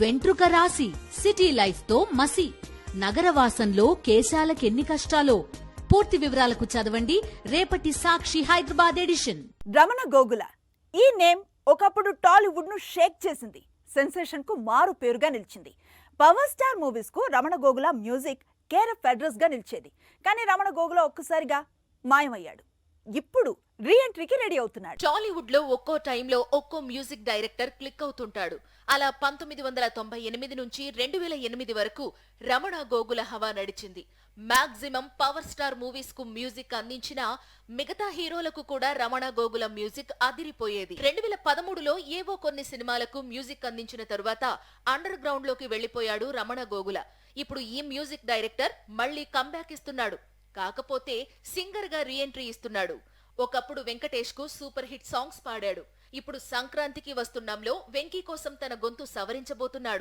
వెంట్రుక రాసి city life తో మసి నగరవాసంలో కేశాలకెన్ని కష్టాలో. పూర్తి వివరాలకు చదవండి రేపటి సాక్షి హైదరాబాద్ ఎడిషన్. రమణ గోగుల ఈ నేమ్ ఒకప్పుడు టాలీవుడ్ ను షేక్ చేసింది. సెన్సేషన్ కు మారు పేరుగా నిలిచింది. పవర్ స్టార్ మూవీస్ కు Ramana Gogula music care of address గా నిలిచేది. కానీ రమణ గోగుల ఒక్కసారిగా మాయమయ్యాడు. ఇప్పుడు రీ ఎంట్రీకి రెడీ అవుతున్నాడు. టాలీవుడ్ లో ఒక్కో టైంలో ఒక్కో మ్యూజిక్ డైరెక్టర్ క్లిక్ అవుతుంటాడు. అలా 1998 నుంచి 2008 వరకు రమణ గోగుల హవా నడిచింది. మాక్సిమం పవర్ స్టార్ మూవీస్ కు మ్యూజిక్ అందించిన మిగతా హీరోలకు కూడా రమణ గోగుల మ్యూజిక్ అదిరిపోయేది. 2013లో ఏవో కొన్ని సినిమాలకు మ్యూజిక్ అందించిన తరువాత అండర్ గ్రౌండ్ లోకి వెళ్లిపోయాడు రమణ గోగుల. ఇప్పుడు ఈ మ్యూజిక్ డైరెక్టర్ మళ్లీ కంబ్యాక్ ఇస్తున్నాడు. కాకపోతే సింగర్ గా రీ ఎంట్రీ ఇస్తున్నాడు. ఒకప్పుడు వెంకటేష్ కు సూపర్ హిట్ సాంగ్స్ పాడాడు. ఇప్పుడు సంక్రాంతికి వస్తున్నాంలో వెంకీ కోసం తన గొంతు సవరించబోతున్నాడు.